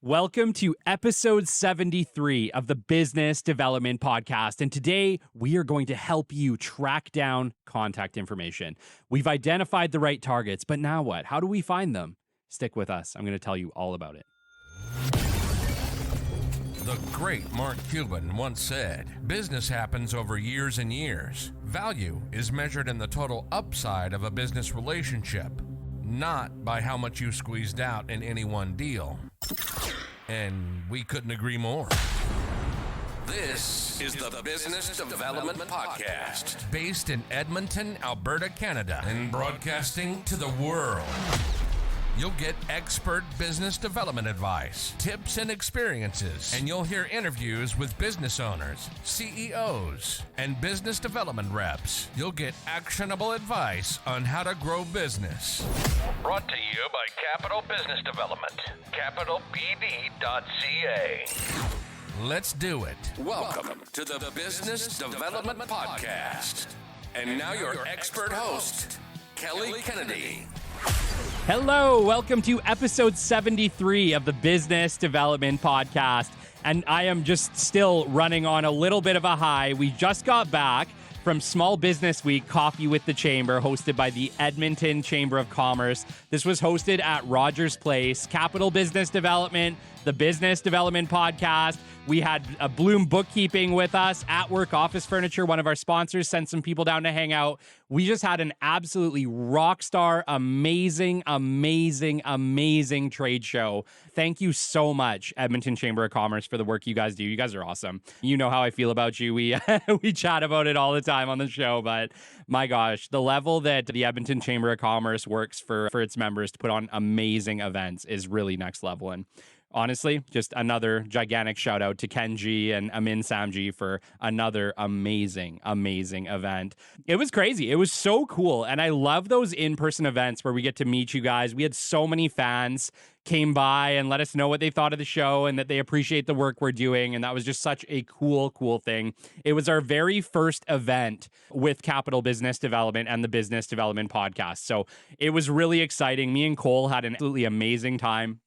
Welcome to episode 73 of the Business Development Podcast. And today we are going to help you track down contact information. We've identified the right targets, but now what? How do we find them? Stick with us. I'm going to tell you all about it. The great Mark Cuban once said, "Business happens over years and years. Value is measured in the total upside of a business relationship, not by how much you squeezed out in any one deal." And we couldn't agree more. This is the Business Development Podcast, based in Edmonton, Alberta, Canada, and broadcasting to the world. You'll get expert business development advice, tips and experiences, and you'll hear interviews with business owners, CEOs, and business development reps. You'll get actionable advice on how to grow business. Brought to you by Capital Business Development, capitalbd.ca. Let's do it. Welcome to the Business Development Podcast. And now your expert host, Kelly Kennedy. Hello, welcome to episode 73 of the Business Development Podcast. And I am just still running on a little bit of a high. We just got back from Small Business Week Coffee with the Chamber, hosted by the Edmonton Chamber of Commerce. This was hosted at Rogers Place, Capital Business Development, the Business Development Podcast. We had a Bloom Bookkeeping with us, At Work Office Furniture, one of our sponsors, sent some people down to hang out. We just had an absolutely rock star, amazing trade show. Thank you so much, Edmonton Chamber of Commerce, for the work you guys do. You guys are awesome. You know how I feel about you. We chat about it all the time on the show, but my gosh, the level that the Edmonton Chamber of Commerce works for its members to put on amazing events is really next level. And honestly, just another gigantic shout out to Kenji and Amin Samji for another amazing event. It was crazy. It was so cool. And I love those in-person events where we get to meet you guys. We had so many fans came by and let us know what they thought of the show and that they appreciate the work we're doing. And that was just such a cool thing. It was our very first event with Capital Business Development and the Business Development Podcast. So it was really exciting. Me and Cole had an absolutely amazing time.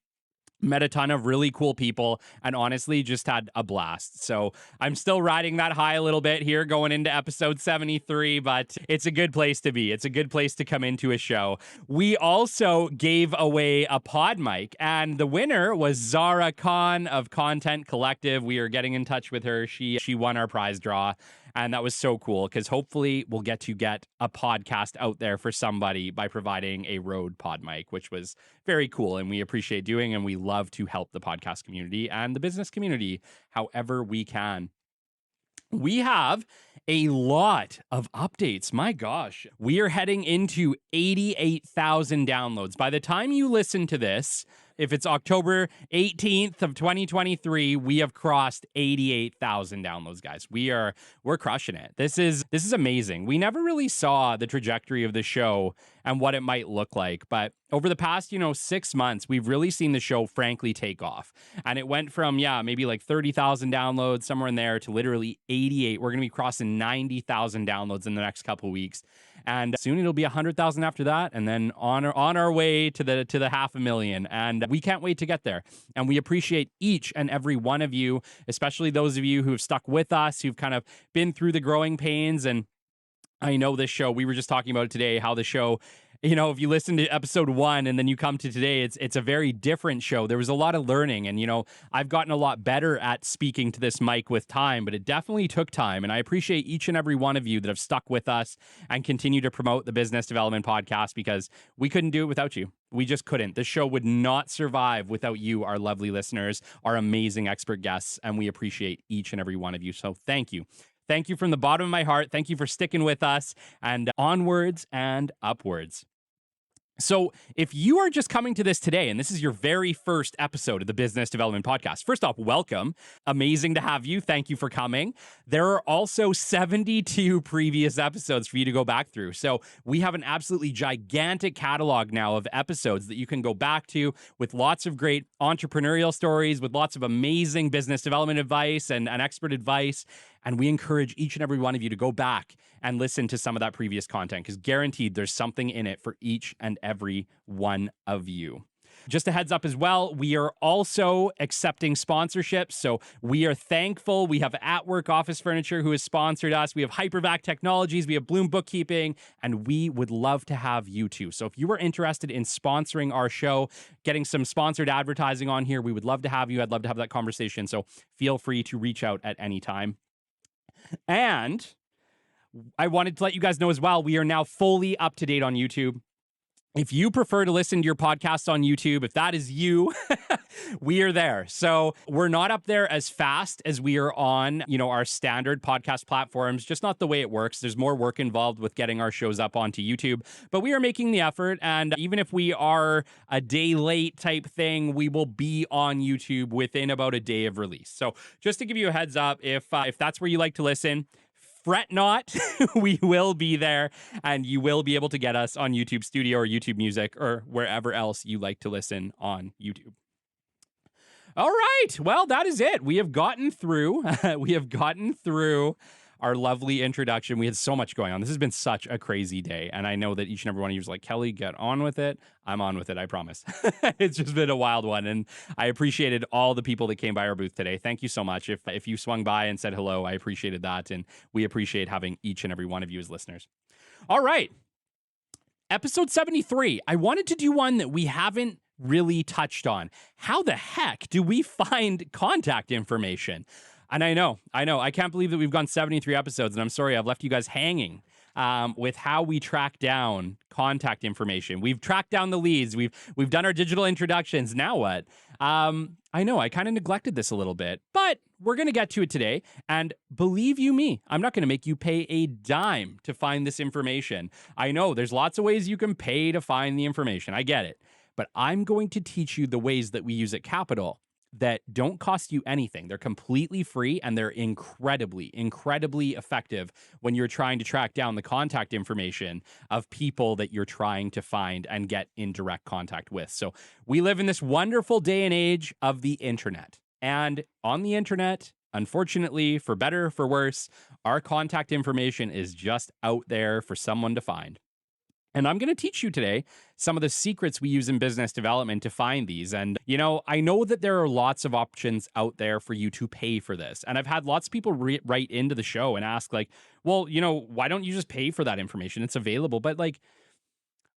Met a ton of really cool people and honestly just had a blast. So I'm still riding that high a little bit here going into episode 73, but it's a good place to be. It's a good place to come into a show. We also gave away a pod mic and the winner was Zara Khan of Content Collective. We are getting in touch with her. She won our prize draw. And that was so cool because hopefully we'll get to get a podcast out there for somebody by providing a Rode pod mic, which was very cool. And we appreciate doing, and we love to help the podcast community and the business community however we can. We have a lot of updates. My gosh, we are heading into 88,000 downloads. By the time you listen to this, if it's October 18th of 2023, we have crossed 88,000 downloads, guys. We're crushing it. This is amazing. We never really saw the trajectory of the show and what it might look like, but over the past, 6 months, we've really seen the show frankly take off. And it went from, maybe like 30,000 downloads, somewhere in there, to literally 88. We're going to be crossing 90,000 downloads in the next couple of weeks. And soon it'll be 100,000 after that. And then on our way to the 500,000. And we can't wait to get there. And we appreciate each and every one of you, especially those of you who have stuck with us, who've kind of been through the growing pains. And I know this show, we were just talking about it today, how the show, if you listen to episode 1 and then you come to today, it's a very different show. There was a lot of learning and, I've gotten a lot better at speaking to this mic with time, but it definitely took time. And I appreciate each and every one of you that have stuck with us and continue to promote the Business Development Podcast because we couldn't do it without you. We just couldn't. This show would not survive without you, our lovely listeners, our amazing expert guests, and we appreciate each and every one of you. So thank you. Thank you from the bottom of my heart. Thank you for sticking with us and onwards and upwards. So if you are just coming to this today, and this is your very first episode of the Business Development Podcast, first off, welcome. Amazing to have you. Thank you for coming. There are also 72 previous episodes for you to go back through. So we have an absolutely gigantic catalog now of episodes that you can go back to with lots of great entrepreneurial stories, with lots of amazing business development advice and expert advice. And we encourage each and every one of you to go back and listen to some of that previous content because guaranteed there's something in it for each and every one of you. Just a heads up as well, we are also accepting sponsorships. So we are thankful. We have At Work Office Furniture who has sponsored us. We have Hypervac Technologies. We have Bloom Bookkeeping. And we would love to have you too. So if you are interested in sponsoring our show, getting some sponsored advertising on here, we would love to have you. I'd love to have that conversation. So feel free to reach out at any time. And I wanted to let you guys know as well, we are now fully up to date on YouTube. If you prefer to listen to your podcast on YouTube, if that is you, we are there. So we're not up there as fast as we are on, our standard podcast platforms, just not the way it works. There's more work involved with getting our shows up onto YouTube, but we are making the effort. And even if we are a day late type thing, we will be on YouTube within about a day of release. So just to give you a heads up, if that's where you like to listen, fret not, we will be there, and you will be able to get us on YouTube Studio or YouTube Music or wherever else you like to listen on YouTube. All right, well, that is it. We have gotten through our lovely introduction. We had so much going on. This has been such a crazy day, and I know that each and every one of you is like, Kelly, get on with it. I'm on with it, I promise. It's just been a wild one, and I appreciated all the people that came by our booth today. Thank you so much. If you swung by and said hello, I appreciated that, and we appreciate having each and every one of you as listeners. All right, episode 73. I wanted to do one that we haven't really touched on. How the heck do we find contact information? And I know. I can't believe that we've gone 73 episodes, and I'm sorry I've left you guys hanging with how we track down contact information. We've tracked down the leads. We've done our digital introductions. Now what? I know I kind of neglected this a little bit, but we're going to get to it today. And believe you me, I'm not going to make you pay a dime to find this information. I know there's lots of ways you can pay to find the information. I get it. But I'm going to teach you the ways that we use at Capital that don't cost you anything. They're completely free, and they're incredibly, incredibly effective when you're trying to track down the contact information of people that you're trying to find and get in direct contact with. So we live in this wonderful day and age of the internet. And on the internet, unfortunately, for better or for worse, our contact information is just out there for someone to find. And I'm going to teach you today some of the secrets we use in business development to find these. And, I know that there are lots of options out there for you to pay for this. And I've had lots of people write into the show and ask like, well, why don't you just pay for that information? It's available. But like,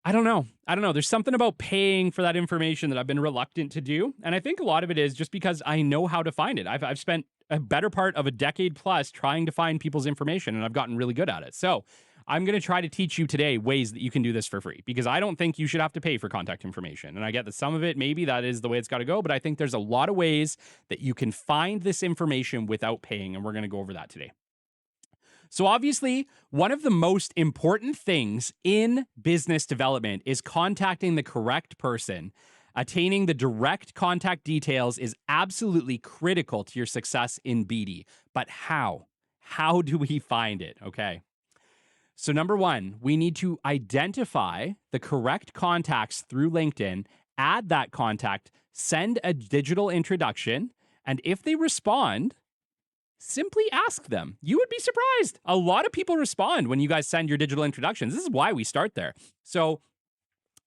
I don't know. There's something about paying for that information that I've been reluctant to do. And I think a lot of it is just because I know how to find it. I've spent a better part of a decade plus trying to find people's information, and I've gotten really good at it. So I'm going to try to teach you today ways that you can do this for free, because I don't think you should have to pay for contact information. And I get that some of it, maybe that is the way it's got to go, but I think there's a lot of ways that you can find this information without paying, and we're going to go over that today. So obviously, one of the most important things in business development is contacting the correct person. Attaining the direct contact details is absolutely critical to your success in BD. But how? How do we find it? Okay. So number one, we need to identify the correct contacts through LinkedIn, add that contact, send a digital introduction, and if they respond, simply ask them. You would be surprised. A lot of people respond when you guys send your digital introductions. This is why we start there. So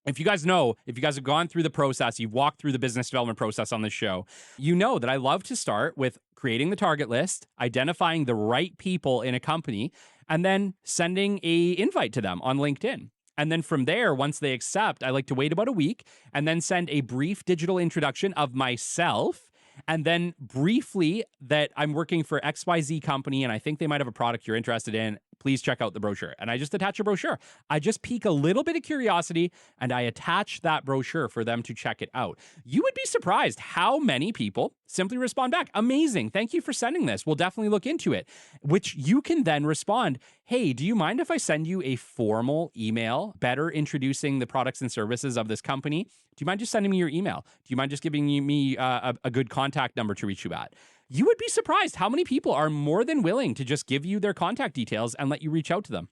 if you guys have gone through the process, you've walked through the business development process on this show, you know that I love to start with creating the target list, identifying the right people in a company, and then sending an invite to them on LinkedIn. And then from there, once they accept, I like to wait about a week and then send a brief digital introduction of myself. And then briefly that I'm working for XYZ company and I think they might have a product you're interested in. Please check out the brochure. And I just attach a brochure. I just pique a little bit of curiosity and I attach that brochure for them to check it out. You would be surprised how many people simply respond back. Amazing. Thank you for sending this. We'll definitely look into it, which you can then respond. Hey, do you mind if I send you a formal email better introducing the products and services of this company? Do you mind just sending me your email? Do you mind just giving me a good contact number to reach you at? You would be surprised how many people are more than willing to just give you their contact details and let you reach out to them.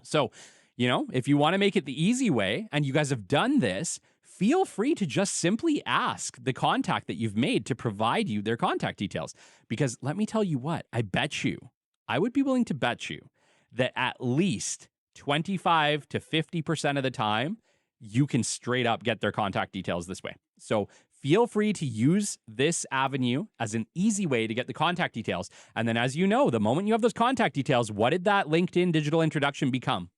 So, if you want to make it the easy way and you guys have done this, feel free to just simply ask the contact that you've made to provide you their contact details. Because let me tell you what, I would be willing to bet you that at least 25 to 50% of the time, you can straight up get their contact details this way. So feel free to use this avenue as an easy way to get the contact details. And then, as you know, the moment you have those contact details, what did that LinkedIn digital introduction become?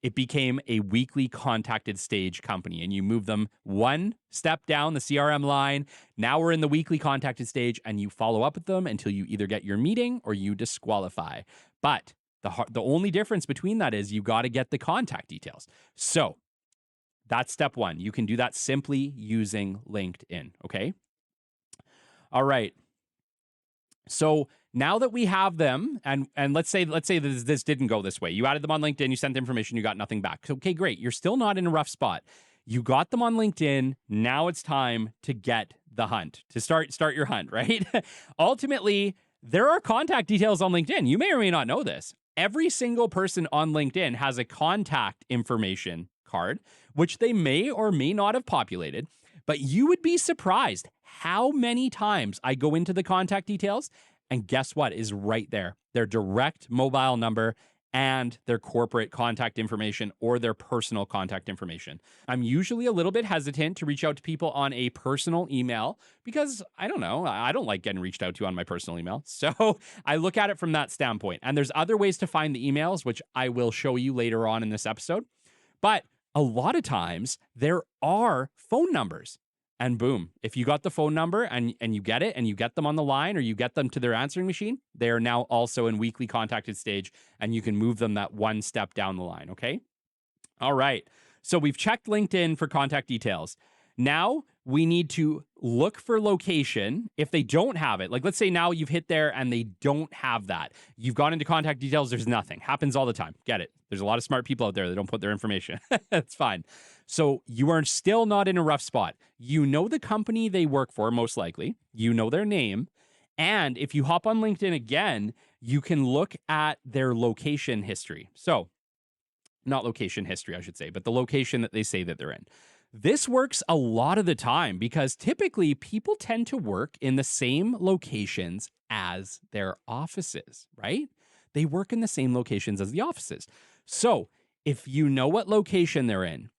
It became a weekly contacted stage company, and you move them one step down the CRM line. Now we're in the weekly contacted stage, and you follow up with them until you either get your meeting or you disqualify. But the only difference between that is you got to get the contact details. So that's step one. You can do that simply using LinkedIn. Okay. All right. So now that we have them, and let's say this didn't go this way. You added them on LinkedIn, you sent the information, you got nothing back. Okay, great. You're still not in a rough spot. You got them on LinkedIn. Now it's time to get the hunt, to start your hunt, right? Ultimately, there are contact details on LinkedIn. You may or may not know this. Every single person on LinkedIn has a contact information card, which they may or may not have populated. But you would be surprised how many times I go into the contact details and guess what is right there? Their direct mobile number and their corporate contact information or their personal contact information. I'm usually a little bit hesitant to reach out to people on a personal email because I don't know, I don't like getting reached out to on my personal email. So I look at it from that standpoint. And there's other ways to find the emails, which I will show you later on in this episode. But a lot of times there are phone numbers. And boom, if you got the phone number and you get it and you get them on the line or you get them to their answering machine, they are now also in weekly contacted stage and you can move them that one step down the line, okay? All right, so we've checked LinkedIn for contact details. Now we need to look for location if they don't have it. Like let's say now you've hit there and they don't have that. You've gone into contact details, there's nothing. Happens all the time. Get it. There's a lot of smart people out there that don't put their information. That's fine. So you are still not in a rough spot. You know the company they work for, most likely. You know their name. And if you hop on LinkedIn again, you can look at their location history. So not location history, I should say, but the location that they say that they're in. This works a lot of the time because typically people tend to work in the same locations as their offices, right? They work in the same locations as the offices. So if you know what location they're in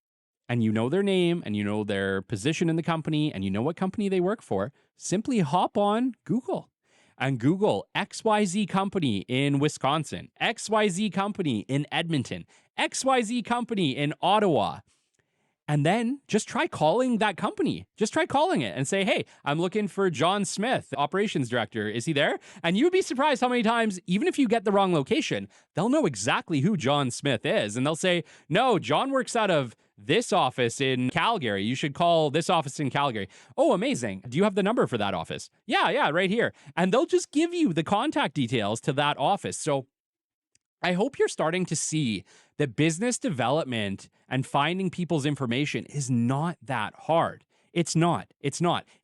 and you know their name and you know their position in the company and you know what company they work for, simply hop on Google and Google XYZ company in Wisconsin, XYZ company in Edmonton, XYZ company in Ottawa. And then just try calling that company. Just try calling it and say, hey, I'm looking for John Smith, operations director. Is he there? And you would be surprised how many times, even if you get the wrong location, they'll know exactly who John Smith is. And they'll say, no, John works out of this office in Calgary. You should call this office in Calgary. Oh, amazing. Do you have the number for that office? Yeah, right here. And they'll just give you the contact details to that office. So I hope you're starting to see that business development and finding people's information is not that hard. It's not.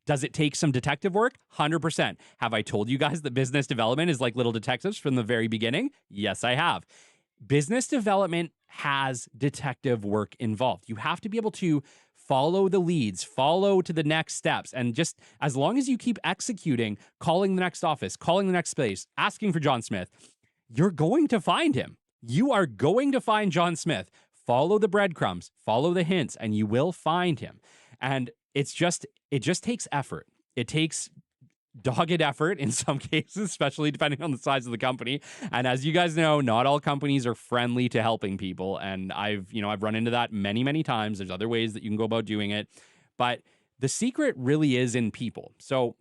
Does it take some detective work? 100%. Have I told you guys that business development is like little detectives from the very beginning? Yes, I have. Business development has detective work involved. You have to be able to follow the leads, follow to the next steps. And just as long as you keep executing, calling the next office, calling the next place, asking for John Smith, you're going to find him. You are going to find John Smith. Follow the breadcrumbs, follow the hints, and you will find him. And it just takes effort. It takes dogged effort in some cases, especially depending on the size of the company. And as you guys know, not all companies are friendly to helping people. And I've run into that many, many times. There's other ways that you can go about doing it. But the secret really is in people. So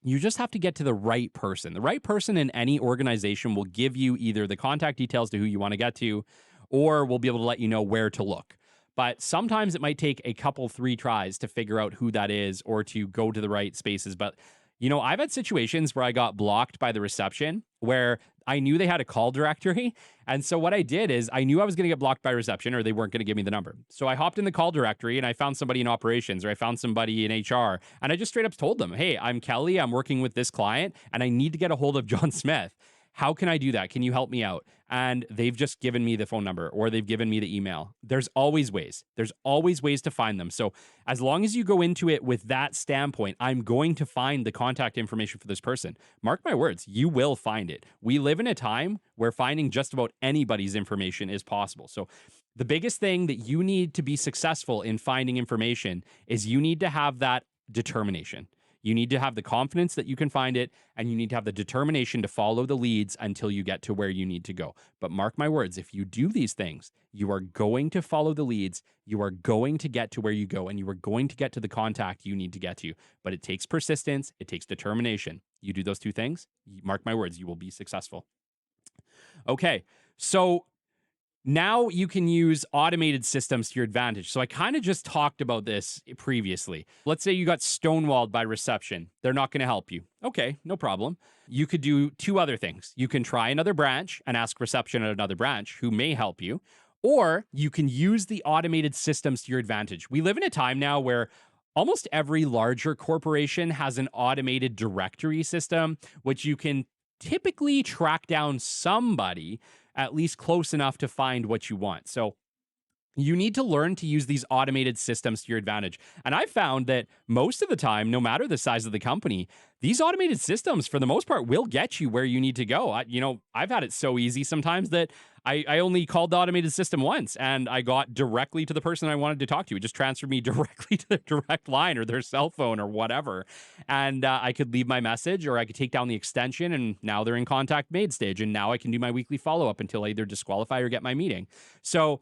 you just have to get to the right person. The right person in any organization will give you either the contact details to who you want to get to, or will be able to let you know where to look. But sometimes it might take a couple, 3 tries to figure out who that is or to go to the right spaces. But, I've had situations where I got blocked by the reception where I knew they had a call directory. And so what I did is I knew I was going to get blocked by reception or they weren't going to give me the number. So I hopped in the call directory and I found somebody in operations or I found somebody in HR. And I just straight up told them, hey, I'm Kelly. I'm working with this client and I need to get a hold of John Smith. How can I do that? Can you help me out? And they've just given me the phone number or they've given me the email. There's always ways. There's always ways to find them. So as long as you go into it with that standpoint, I'm going to find the contact information for this person. Mark my words, you will find it. We live in a time where finding just about anybody's information is possible. So The biggest thing that you need to be successful in finding information is you need to have that determination. You need to have the confidence that you can find it, and you need to have the determination to follow the leads until you get to where you need to go. But mark my words, if you do these things, you are going to follow the leads, you are going to get to where you go, and you are going to get to the contact you need to get to. But it takes persistence, it takes determination. You do those two things, mark my words, you will be successful. Okay, so now you can use automated systems to your advantage. So I kind of just talked about this previously. Let's say you got stonewalled by reception. They're not going to help you. Okay, no problem. You could do two other things. You can try another branch and ask reception at another branch who may help you, or you can use the automated systems to your advantage. We live in a time now where almost every larger corporation has an automated directory system, which you can typically track down somebody at least close enough to find what you want. So you need to learn to use these automated systems to your advantage. And I found that most of the time, no matter the size of the company, these automated systems, for the most part, will get you where you need to go. I've had it so easy sometimes that I only called the automated system once, and I got directly to the person I wanted to talk to. It just transferred me directly to their direct line or their cell phone or whatever. And I could leave my message, or I could take down the extension, and now they're in contact made stage. And now I can do my weekly follow-up until I either disqualify or get my meeting. So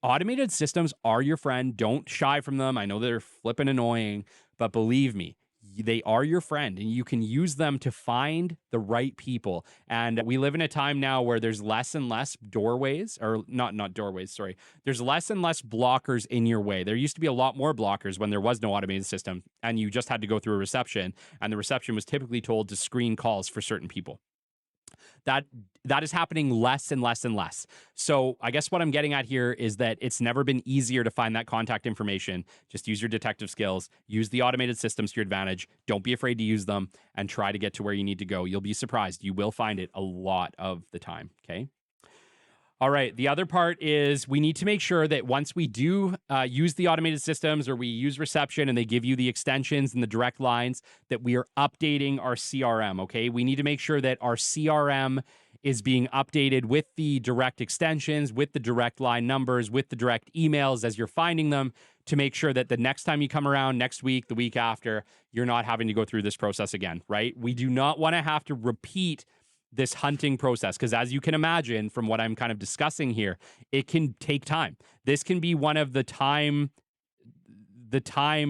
automated systems are your friend. Don't shy from them. I know they're flipping annoying, but believe me, they are your friend, and you can use them to find the right people. And we live in a time now where there's less and less doorways, or not doorways, sorry. There's less and less blockers in your way. There used to be a lot more blockers when there was no automated system, and you just had to go through a reception, and the reception was typically told to screen calls for certain people. That is happening less and less and less. So I guess what I'm getting at here is that it's never been easier to find that contact information. Just use your detective skills, use the automated systems to your advantage. Don't be afraid to use them, and try to get to where you need to go. You'll be surprised. You will find it a lot of the time, okay? All right, the other part is we need to make sure that once we do use the automated systems, or we use reception and they give you the extensions and the direct lines, that we are updating our CRM, okay? We need to make sure that our CRM is being updated with the direct extensions, with the direct line numbers, with the direct emails as you're finding them, to make sure that the next time you come around, next week, the week after, you're not having to go through this process again, right? We do not want to have to repeat this hunting process, because as you can imagine from what I'm kind of discussing here, it can take time. This can be one of the time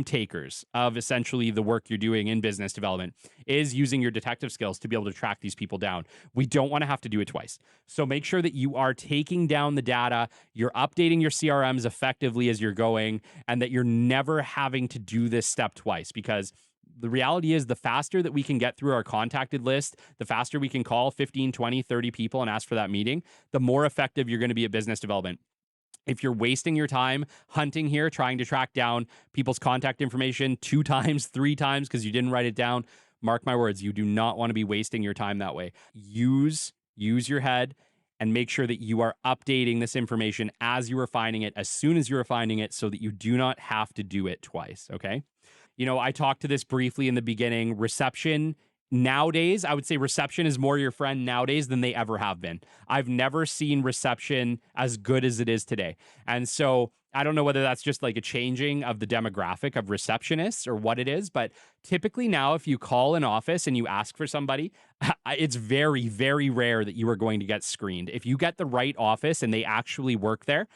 takers of essentially the work you're doing in business development, is using your detective skills to be able to track these people down. We don't want to have to do it twice. So make sure that you are taking down the data, you're updating your CRMs effectively as you're going, and that you're never having to do this step twice, because the reality is the faster that we can get through our contacted list, the faster we can call 15, 20, 30 people and ask for that meeting, the more effective you're going to be at business development. If you're wasting your time hunting here, trying to track down people's contact information 2 times, 3 times because you didn't write it down, mark my words, you do not want to be wasting your time that way. Use your head and make sure that you are updating this information as you are finding it, as soon as you are finding it, so that you do not have to do it twice, okay? I talked to this briefly in the beginning. Reception nowadays, I would say reception is more your friend nowadays than they ever have been. I've never seen reception as good as it is today. And so I don't know whether that's just like a changing of the demographic of receptionists or what it is, but typically now if you call an office and you ask for somebody, it's very, very rare that you are going to get screened. If you get the right office and they actually work there,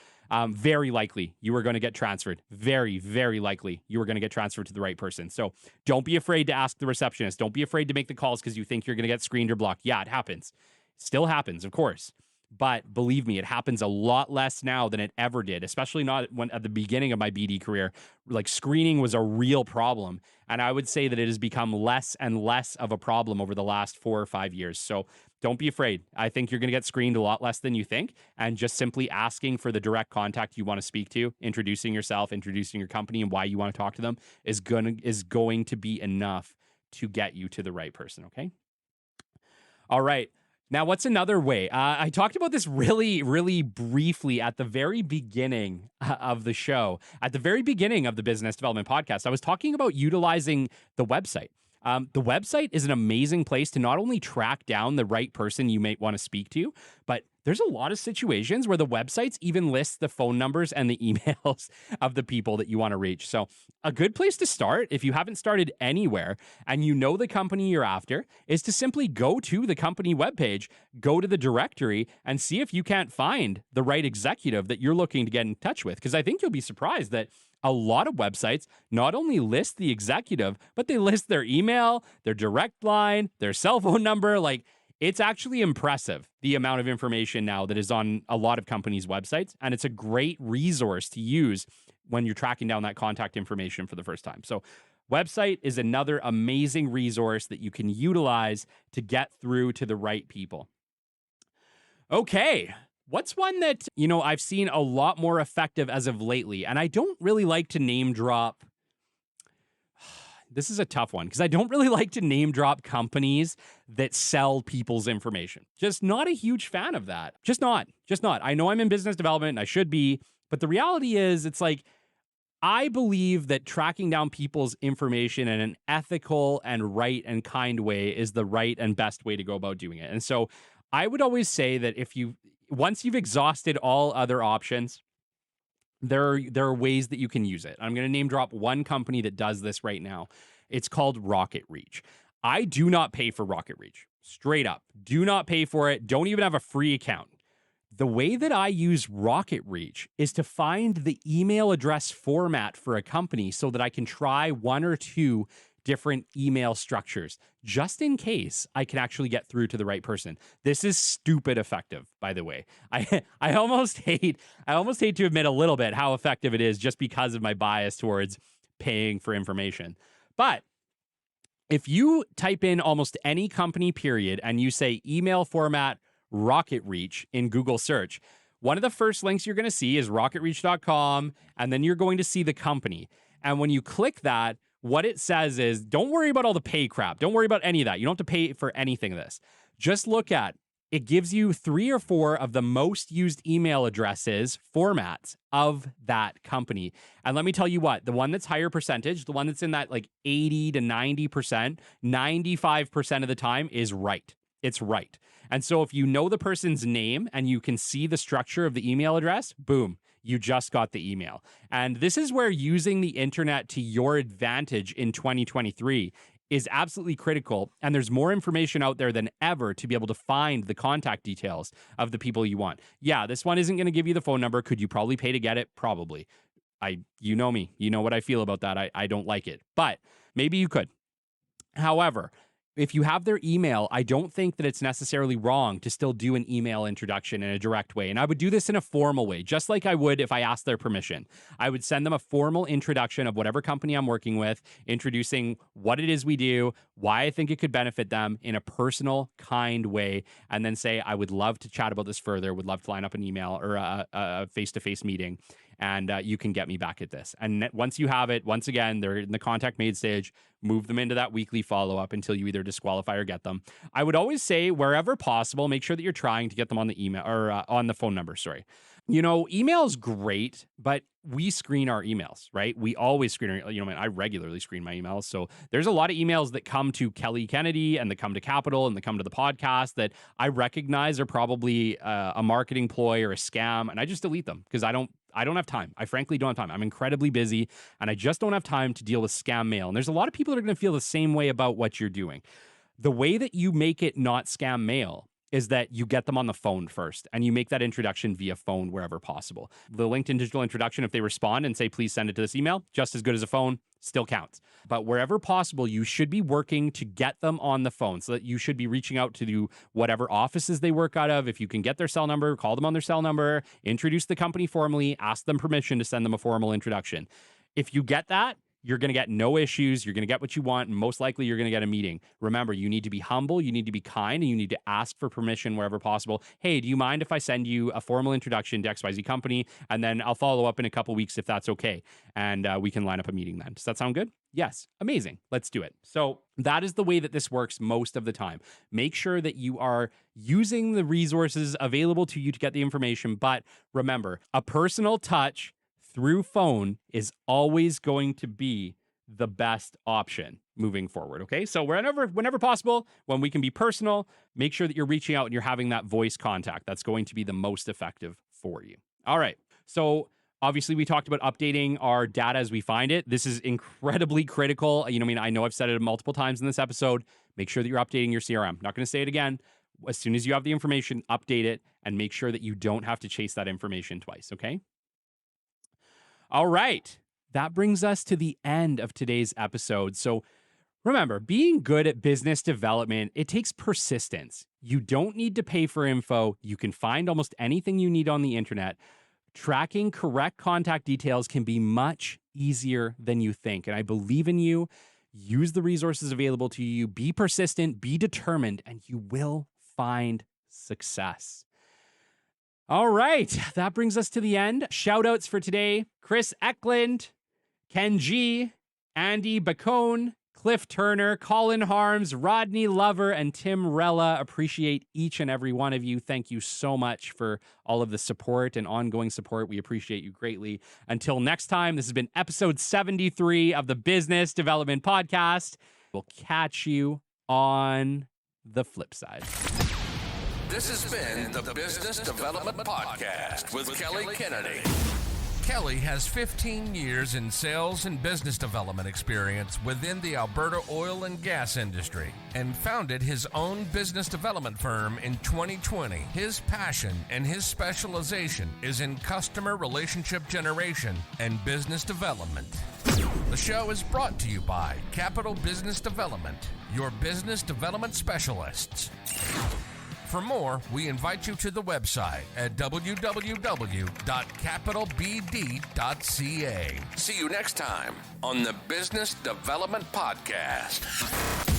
very likely you are going to get transferred. Very, very likely you are going to get transferred to the right person. So don't be afraid to ask the receptionist. Don't be afraid to make the calls because you think you're going to get screened or blocked. Yeah, it happens. Still happens, of course. But believe me, it happens a lot less now than it ever did, especially not when at the beginning of my BD career. Like, screening was a real problem. And I would say that it has become less and less of a problem over the last 4 or 5 years. So don't be afraid. I think you're going to get screened a lot less than you think. And just simply asking for the direct contact you want to speak to, introducing yourself, introducing your company and why you want to talk to them is going to be enough to get you to the right person. Okay. All right. Now, what's another way? I talked about this really, really briefly at the very beginning of the show, at the very beginning of the Business Development Podcast. I was talking about utilizing the website. The website is an amazing place to not only track down the right person you may want to speak to, but there's a lot of situations where the websites even list the phone numbers and the emails of the people that you want to reach. So a good place to start, if you haven't started anywhere and you know the company you're after, is to simply go to the company webpage, go to the directory, and see if you can't find the right executive that you're looking to get in touch with. Because I think you'll be surprised that a lot of websites not only list the executive, but they list their email, their direct line, their cell phone number. Like, it's actually impressive, the amount of information now that is on a lot of companies' websites, and it's a great resource to use when you're tracking down that contact information for the first time. So website is another amazing resource that you can utilize to get through to the right people. Okay, what's one that, I've seen a lot more effective as of lately, and I don't really like to name drop. This is a tough one because I don't really like to name drop companies that sell people's information. Just not a huge fan of that. Just not. I know I'm in business development and I should be, but the reality is it's like, I believe that tracking down people's information in an ethical and right and kind way is the right and best way to go about doing it. And so I would always say that once you've exhausted all other options, there are ways that you can use it. I'm going to name drop one company that does this right now. It's called Rocket Reach. I do not pay for Rocket Reach. Straight up. Do not pay for it. Don't even have a free account. The way that I use Rocket Reach is to find the email address format for a company so that I can try one or two different email structures, just in case I can actually get through to the right person. This is stupid effective, by the way. I almost hate to admit a little bit how effective it is just because of my bias towards paying for information. But if you type in almost any company period and you say email format Rocket Reach in Google search, one of the first links you're going to see is rocketreach.com, and then you're going to see the company. And when you click that, what it says is, don't worry about all the pay crap. Don't worry about any of that. You don't have to pay for anything of this. Just look at, it gives you 3 or 4 of the most used email addresses, formats of that company. And let me tell you what, the one that's higher percentage, the one that's in that like 80 to 90%, 95% of the time is right. It's right. And so if you know the person's name and you can see the structure of the email address, boom, you just got the email. And this is where using the internet to your advantage in 2023 is absolutely critical. And there's more information out there than ever to be able to find the contact details of the people you want. Yeah, this one isn't going to give you the phone number. Could you probably pay to get it? Probably. You know me. You know what I feel about that. I don't like it. But maybe you could. However, if you have their email, I don't think that it's necessarily wrong to still do an email introduction in a direct way. And I would do this in a formal way, just like I would if I asked their permission. I would send them a formal introduction of whatever company I'm working with, introducing what it is we do, why I think it could benefit them in a personal, kind way, and then say, I would love to chat about this further, would love to line up an email or a face-to-face meeting, and you can get me back at this. And once you have it, once again, they're in the contact made stage, move them into that weekly follow-up until you either disqualify or get them. I would always say, wherever possible, make sure that you're trying to get them on the email or on the phone number, sorry. Email is great, but we screen our emails, right? We always screen I regularly screen my emails. So there's a lot of emails that come to Kelly Kennedy and that come to Capital and that come to the podcast that I recognize are probably a marketing ploy or a scam. And I just delete them because I don't have time. I frankly don't have time. I'm incredibly busy and I just don't have time to deal with scam mail. And there's a lot of people that are going to feel the same way about what you're doing. The way that you make it not scam mail is that you get them on the phone first and you make that introduction via phone wherever possible. The LinkedIn digital introduction, if they respond and say, please send it to this email, just as good as a phone, still counts. But wherever possible, you should be working to get them on the phone so that you should be reaching out to whatever offices they work out of. If you can get their cell number, call them on their cell number, introduce the company formally, ask them permission to send them a formal introduction. If you get that, you're going to get no issues. You're going to get what you want. And most likely, you're going to get a meeting. Remember, you need to be humble. You need to be kind. And you need to ask for permission wherever possible. Hey, do you mind if I send you a formal introduction to XYZ company? And then I'll follow up in a couple weeks if that's okay. And we can line up a meeting then. Does that sound good? Yes. Amazing. Let's do it. So that is the way that this works most of the time. Make sure that you are using the resources available to you to get the information. But remember, a personal touch through phone is always going to be the best option moving forward. Okay. So whenever possible, when we can be personal, make sure that you're reaching out and you're having that voice contact. That's going to be the most effective for you. All right. So obviously we talked about updating our data as we find it. This is incredibly critical. I know I've said it multiple times in this episode. Make sure that you're updating your CRM. Not going to say it again. As soon as you have the information, update it and make sure that you don't have to chase that information twice. Okay. All right. That brings us to the end of today's episode. So remember, being good at business development, it takes persistence. You don't need to pay for info. You can find almost anything you need on the internet. Tracking correct contact details can be much easier than you think. And I believe in you. Use the resources available to you. Be persistent, be determined, and you will find success. All right. That brings us to the end. Shout outs for today. Chris Eklund, Ken G, Andy Bacone, Cliff Turner, Colin Harms, Rodney Lover, and Tim Rella. Appreciate each and every one of you. Thank you so much for all of the support and ongoing support. We appreciate you greatly. Until next time, this has been episode 73 of the Business Development Podcast. We'll catch you on the flip side. This has been the Business Development Podcast with Kelly Kennedy. Kelly has 15 years in sales and business development experience within the Alberta oil and gas industry and founded his own business development firm in 2020. His passion and his specialization is in customer relationship generation and business development. The show is brought to you by Capital Business Development, your business development specialists. For more, we invite you to the website at www.capitalbd.ca. See you next time on the Business Development Podcast.